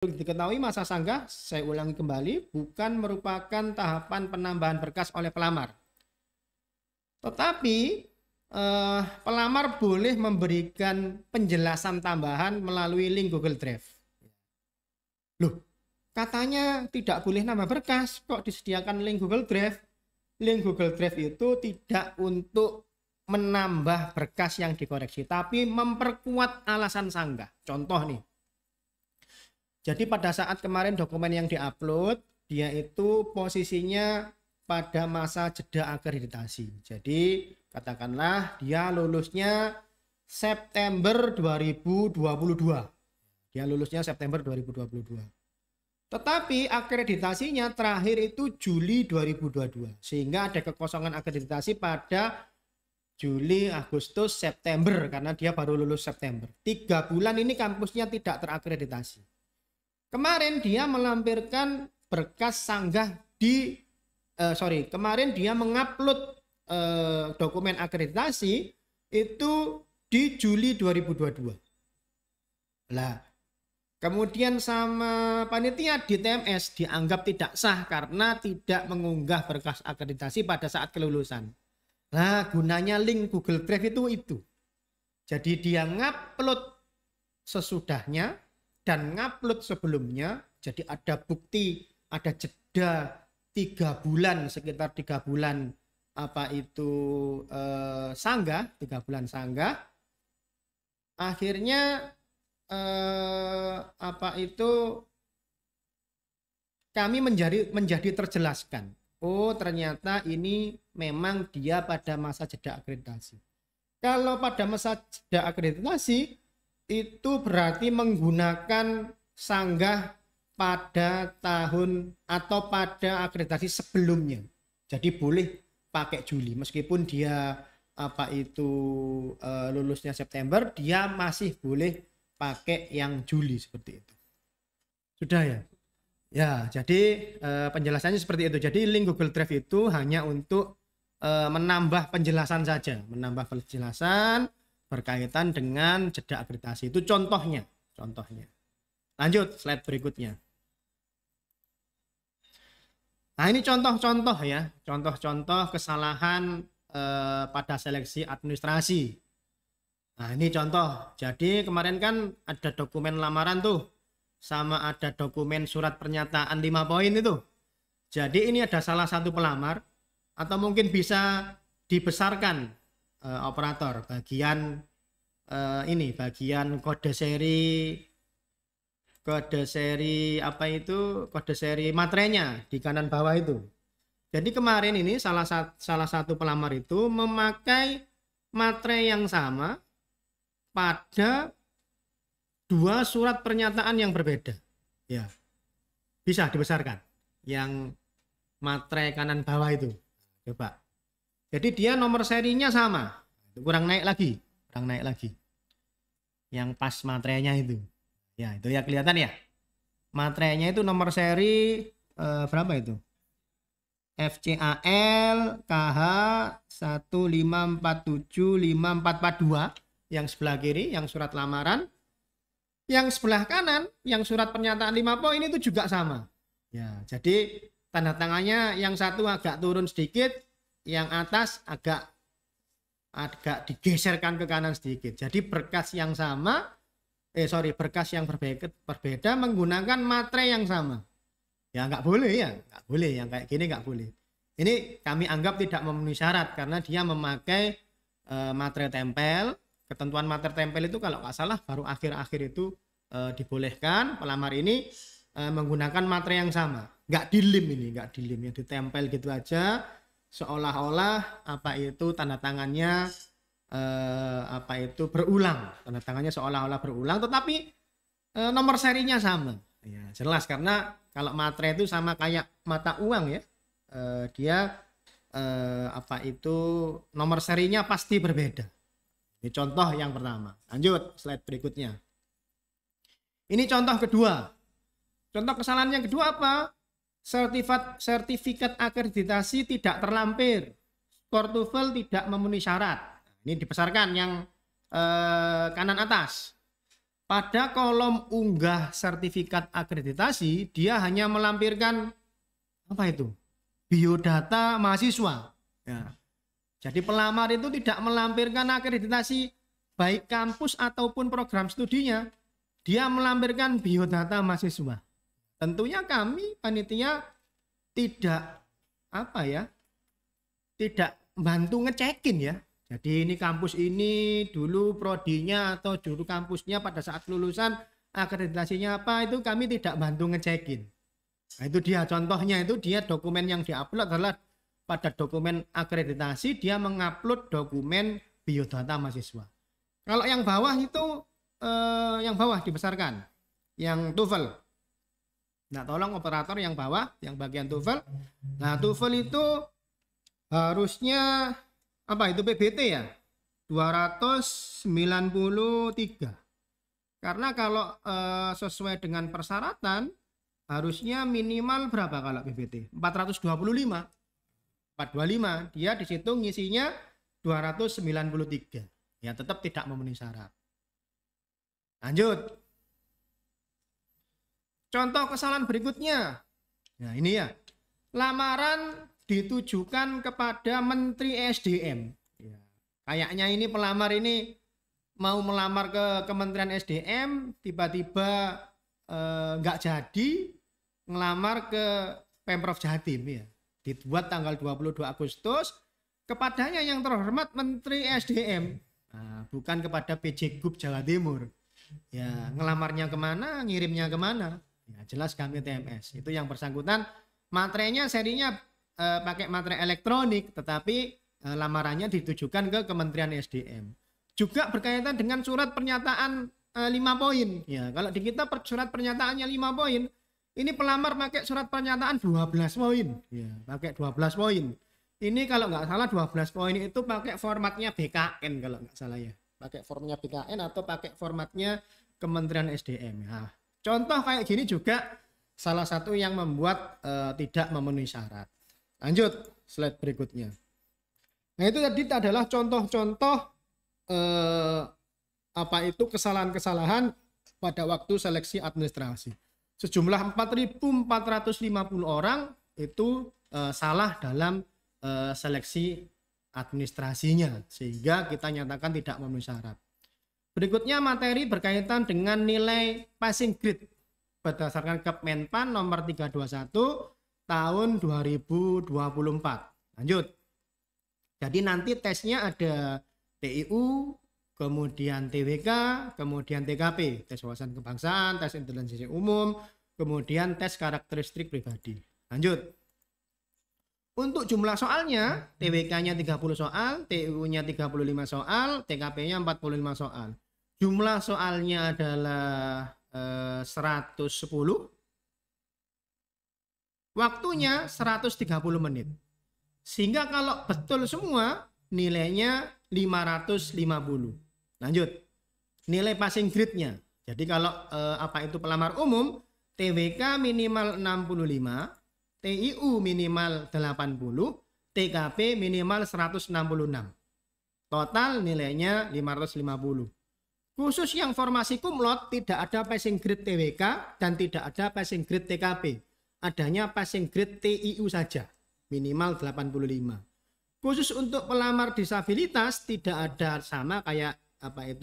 Diketahui masa sanggah, saya ulangi kembali, bukan merupakan tahapan penambahan berkas oleh pelamar. Tetapi pelamar boleh memberikan penjelasan tambahan melalui link Google Drive. Loh, katanya tidak boleh nambah berkas, kok disediakan link Google Drive? Link Google Drive itu tidak untuk menambah berkas yang dikoreksi, tapi memperkuat alasan sanggah. Contoh nih. Jadi pada saat kemarin dokumen yang diupload, dia itu posisinya pada masa jeda akreditasi. Jadi katakanlah dia lulusnya September 2022. Dia lulusnya September 2022. Tetapi akreditasinya terakhir itu Juli 2022. Sehingga ada kekosongan akreditasi pada Juli, Agustus, September karena dia baru lulus September. 3 bulan ini kampusnya tidak terakreditasi. Kemarin dia melampirkan berkas sanggah kemarin dia mengupload dokumen akreditasi itu di Juli 2022. Lah, kemudian sama panitia di TMS dianggap tidak sah karena tidak mengunggah berkas akreditasi pada saat kelulusan. Nah, gunanya link Google Drive itu. Jadi dia ngupload sesudahnya dan ngupload sebelumnya, jadi ada bukti, ada jeda 3 bulan, sekitar 3 bulan sanggah, 3 bulan sanggah. Akhirnya kami menjadi terjelaskan. Oh, ternyata ini memang dia pada masa jeda akreditasi. Kalau pada masa jeda akreditasi itu berarti menggunakan sanggah pada tahun atau pada akreditasi sebelumnya. Jadi boleh pakai Juli meskipun dia lulusnya September, dia masih boleh pakai yang Juli seperti itu. Sudah ya? Ya, jadi penjelasannya seperti itu. Jadi link Google Drive itu hanya untuk menambah penjelasan saja, menambah penjelasan berkaitan dengan jeda akreditasi. Itu contohnya. Lanjut slide berikutnya. Nah, ini contoh-contoh ya, contoh-contoh kesalahan pada seleksi administrasi. Nah, ini contoh. Jadi kemarin kan ada dokumen lamaran tuh, sama ada dokumen surat pernyataan 5 poin itu. Jadi ini ada salah satu pelamar, atau mungkin bisa dibesarkan operator bagian bagian kode seri materainya di kanan bawah itu. Jadi kemarin ini salah satu pelamar itu memakai materai yang sama pada 2 surat pernyataan yang berbeda. Ya, bisa dibesarkan yang materai kanan bawah itu. Coba. Jadi dia nomor serinya sama, kurang naik lagi, yang pas materainya itu, ya itu ya kelihatan ya, materainya itu nomor seri berapa itu, FCAL KH 1547542 yang sebelah kiri, yang surat lamaran, yang sebelah kanan, yang surat pernyataan 5 poin itu juga sama. Ya, jadi tanda tangannya yang satu agak turun sedikit, yang atas agak digeserkan ke kanan sedikit. Jadi berkas yang berbeda menggunakan materai yang sama. Ya nggak boleh yang kayak gini nggak boleh. Ini kami anggap tidak memenuhi syarat karena dia memakai materai tempel. Ketentuan materai tempel itu kalau nggak salah baru akhir-akhir itu dibolehkan pelamar ini menggunakan materai yang sama. Nggak dilim ya, ditempel gitu aja. Seolah-olah tanda tangannya berulang, tetapi nomor serinya sama. Ya, jelas karena kalau materai itu sama kayak mata uang ya, dia nomor serinya pasti berbeda. Ini contoh yang pertama. Lanjut slide berikutnya. Ini contoh kedua. Contoh kesalahan yang kedua apa? Sertifikat akreditasi tidak terlampir, skor TOEFL tidak memenuhi syarat. Ini dibesarkan yang kanan atas. pada kolom unggah sertifikat akreditasi dia hanya melampirkan apa itu? Biodata mahasiswa. Ya. Jadi pelamar itu tidak melampirkan akreditasi baik kampus ataupun program studinya. Dia melampirkan biodata mahasiswa. Tentunya kami panitia tidak tidak bantu ngecekin ya. Jadi ini kampus ini dulu prodinya atau juru kampusnya pada saat lulusan akreditasinya apa, itu kami tidak bantu ngecekin. Nah, itu dia contohnya, itu dia dokumen yang diupload adalah pada dokumen akreditasi dia mengupload dokumen biodata mahasiswa. Kalau yang bawah itu yang bawah dibesarkan, yang TOEFL. Nah, tolong operator yang bawah, yang bagian TOEFL. Nah, TOEFL itu harusnya apa itu PBT ya? 293. Karena kalau sesuai dengan persyaratan harusnya minimal berapa kalau PBT? 425. 425. Dia di situ ngisinya 293. Ya, tetap tidak memenuhi syarat. Lanjut. Contoh kesalahan berikutnya. Nah, ini ya. Lamaran ditujukan kepada Menteri SDM. Ya. Kayaknya ini pelamar ini mau melamar ke Kementerian SDM, tiba-tiba nggak jadi ngelamar ke Pemprov Jatim ya. Dibuat tanggal 22 Agustus kepadanya yang terhormat Menteri SDM. Nah, bukan kepada PJ Gub Jawa Timur. Ya, ngelamarnya kemana, ngirimnya kemana? Ya, jelas kami TMS. Itu yang bersangkutan materinya serinya pakai materai elektronik, tetapi lamarannya ditujukan ke Kementerian SDM. Juga berkaitan dengan surat pernyataan 5 poin. Ya, kalau di kita surat pernyataannya 5 poin, ini pelamar pakai surat pernyataan 12 poin. Ya, pakai 12 poin. Ini kalau nggak salah 12 poin itu pakai formatnya BKN kalau nggak salah ya. Pakai formatnya BKN atau pakai formatnya Kementerian SDM. Nah, contoh kayak gini juga salah satu yang membuat tidak memenuhi syarat. Lanjut slide berikutnya. Nah, itu tadi adalah contoh-contoh kesalahan-kesalahan pada waktu seleksi administrasi. Sejumlah 4.450 orang itu salah dalam seleksi administrasinya, sehingga kita nyatakan tidak memenuhi syarat. Berikutnya materi berkaitan dengan nilai passing grade berdasarkan Kemenpan nomor 321 tahun 2024. Lanjut. Jadi nanti tesnya ada TIU, kemudian TWK, kemudian TKP, tes wawasan kebangsaan, tes intelijensi umum, kemudian tes karakteristik pribadi. Lanjut. Untuk jumlah soalnya, TWK-nya 30 soal, TIU-nya 35 soal, TKP-nya 45 soal. Jumlah soalnya adalah 110. Waktunya 130 menit. Sehingga kalau betul semua nilainya 550. Lanjut. Nilai passing grade-nya. Jadi kalau itu pelamar umum, TWK minimal 65, TIU minimal 80, TKP minimal 166. Total nilainya 550. Khusus yang formasi kumlot tidak ada passing grade TWK dan tidak ada passing grade TKP. Adanya passing grade TIU saja, minimal 85. Khusus untuk pelamar disabilitas tidak ada, sama kayak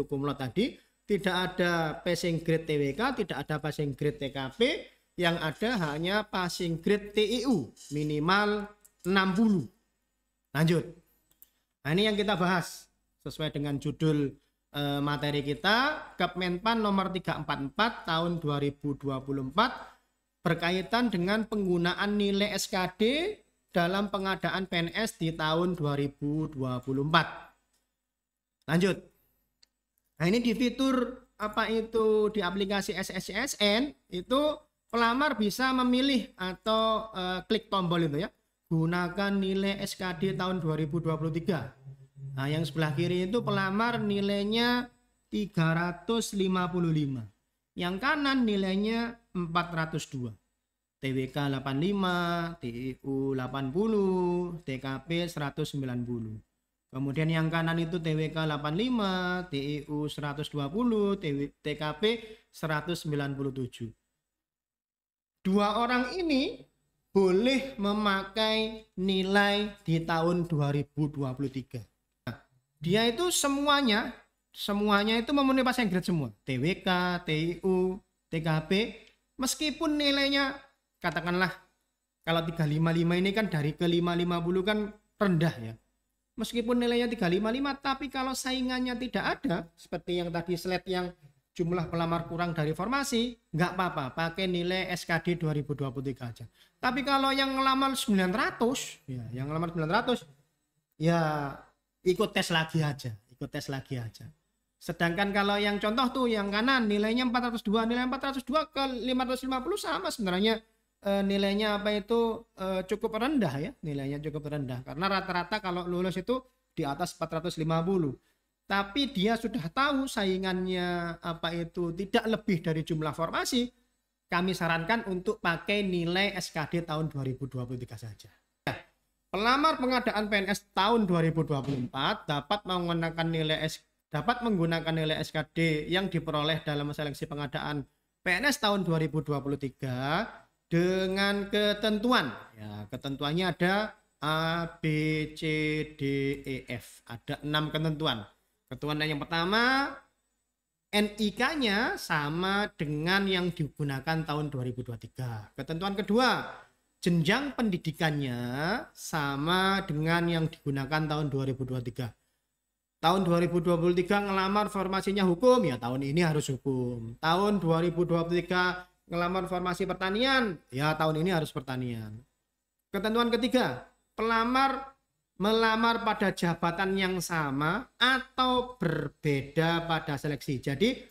kumlot tadi, tidak ada passing grade TWK, tidak ada passing grade TKP, yang ada hanya passing grade TIU minimal 60. Lanjut. Nah, ini yang kita bahas sesuai dengan judul materi kita, Kemenpan nomor 344 tahun 2024 berkaitan dengan penggunaan nilai SKD dalam pengadaan PNS di tahun 2024. Lanjut. Nah, ini di fitur di aplikasi SSCSN itu pelamar bisa memilih atau klik tombol itu ya. Gunakan nilai SKD tahun 2023. Nah, yang sebelah kiri itu pelamar nilainya 355. Yang kanan nilainya 402. TWK 85, TIU 80, TKP 190. Kemudian yang kanan itu TWK 85, TIU 120, TKP 197. Dua orang ini boleh memakai nilai di tahun 2023. Nah, dia itu semuanya itu memenuhi passing grade semua. TWK, TIU, TKP, meskipun nilainya katakanlah kalau 355 ini kan dari ke 550 kan rendah ya. Meskipun nilainya 355, tapi kalau saingannya tidak ada, seperti yang tadi slide yang jumlah pelamar kurang dari formasi, nggak apa-apa, pakai nilai SKD 2023 aja. Tapi kalau yang ngelamar 900, ya ikut tes lagi aja. Sedangkan kalau yang contoh tuh yang kanan nilainya 402, nilai 402 ke 550 sama sebenarnya. Nilainya apa itu cukup rendah ya, nilainya cukup rendah karena rata-rata kalau lulus itu di atas 450, tapi dia sudah tahu saingannya apa itu tidak lebih dari jumlah formasi, kami sarankan untuk pakai nilai SKD tahun 2023 saja. Pelamar pengadaan PNS tahun 2024 dapat menggunakan nilai SKD yang diperoleh dalam seleksi pengadaan PNS tahun 2023 dengan ketentuan. Ya, ketentuannya ada A, B, C, D, E, F. Ada 6 ketentuan. Ketentuan yang pertama, NIK-nya sama dengan yang digunakan tahun 2023. Ketentuan kedua, jenjang pendidikannya sama dengan yang digunakan tahun 2023. Tahun 2023 ngelamar formasinya hukum, ya tahun ini harus hukum. Tahun 2023 ngelamar formasi pertanian, ya tahun ini harus pertanian. Ketentuan ketiga, melamar pada jabatan yang sama atau berbeda pada seleksi. Jadi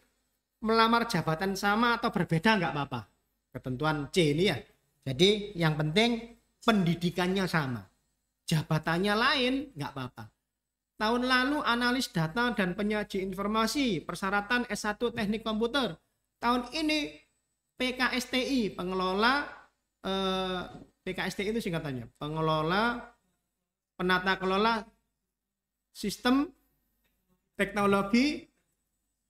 melamar jabatan sama atau berbeda nggak apa-apa. Ketentuan C ini ya. Jadi yang penting pendidikannya sama. Jabatannya lain nggak apa-apa. Tahun lalu analis data dan penyaji informasi, persyaratan S1 teknik komputer. Tahun ini PKSTI, PKSTI itu singkatannya, penata kelola sistem teknologi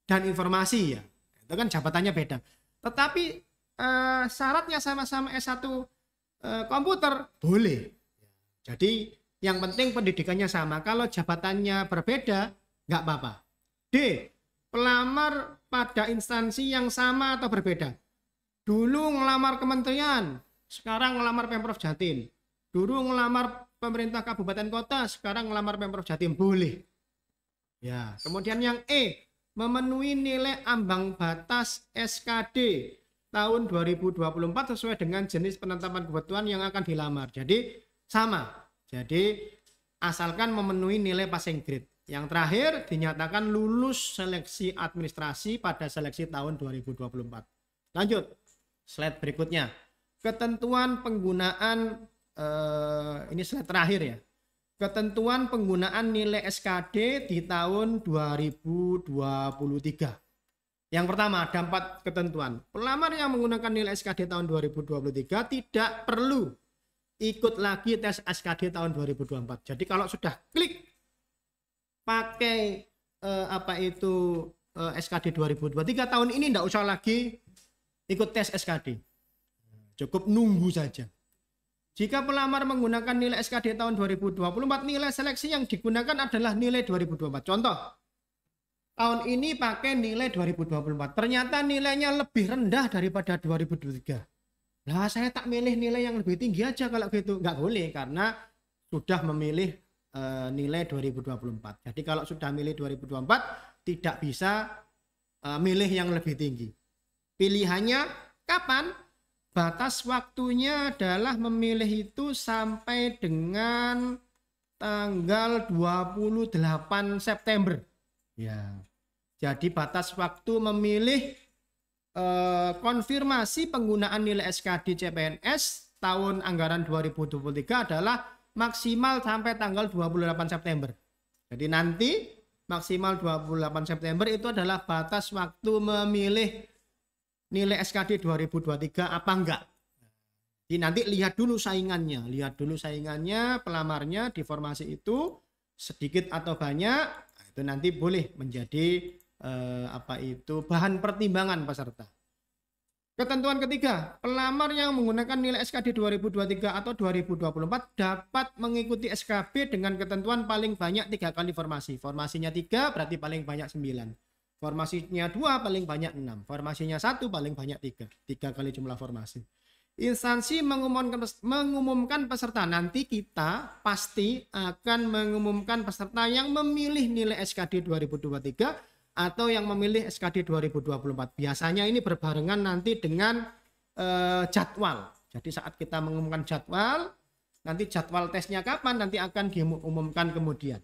dan informasi ya. Itu kan jabatannya beda. Tetapi syaratnya sama-sama S1 komputer boleh. Jadi yang penting pendidikannya sama. Kalau jabatannya berbeda nggak apa-apa. D. Pelamar pada instansi yang sama atau berbeda. Dulu ngelamar kementerian, sekarang ngelamar Pemprov Jatim. Dulu ngelamar pemerintah kabupaten kota, sekarang ngelamar Pemprov Jatim. Boleh. Ya, kemudian yang E, memenuhi nilai ambang batas SKD tahun 2024 sesuai dengan jenis penetapan kebutuhan yang akan dilamar. Jadi sama. Jadi asalkan memenuhi nilai passing grade. Yang terakhir dinyatakan lulus seleksi administrasi pada seleksi tahun 2024. Lanjut. Slide berikutnya, ketentuan penggunaan ini slide terakhir ya. Ketentuan penggunaan nilai SKD di tahun 2023. Yang pertama ada 4 ketentuan. Pelamar yang menggunakan nilai SKD tahun 2023 tidak perlu ikut lagi tes SKD tahun 2024. Jadi kalau sudah klik pakai SKD 2023 tahun ini tidak usah lagi ikut tes SKD, cukup nunggu saja. Jika pelamar menggunakan nilai SKD tahun 2024, nilai seleksi yang digunakan adalah nilai 2024. Contoh, tahun ini pakai nilai 2024, ternyata nilainya lebih rendah daripada 2023. Lah saya tak milih nilai yang lebih tinggi aja kalau gitu. Nggak boleh karena sudah memilih nilai 2024. Jadi kalau sudah milih 2024 tidak bisa milih yang lebih tinggi. Pilihannya kapan? Batas waktunya adalah memilih itu sampai dengan tanggal 28 September. Ya. Jadi batas waktu memilih konfirmasi penggunaan nilai SKD CPNS tahun anggaran 2023 adalah maksimal sampai tanggal 28 September. Jadi nanti maksimal 28 September itu adalah batas waktu memilih nilai SKD 2023 apa enggak. Jadi nanti lihat dulu saingannya, pelamarnya di formasi itu sedikit atau banyak, itu nanti boleh menjadi bahan pertimbangan peserta. Ketentuan ketiga, pelamar yang menggunakan nilai SKD 2023 atau 2024 dapat mengikuti SKB dengan ketentuan paling banyak 3 kali formasi. Formasinya 3 berarti paling banyak 9. Formasinya 2 paling banyak 6. Formasinya 1 paling banyak 3. 3 kali jumlah formasi. Instansi mengumumkan peserta. Nanti kita pasti akan mengumumkan peserta yang memilih nilai SKD 2023 atau yang memilih SKD 2024. Biasanya ini berbarengan nanti dengan jadwal. Jadi saat kita mengumumkan jadwal, nanti jadwal tesnya kapan nanti akan diumumkan kemudian.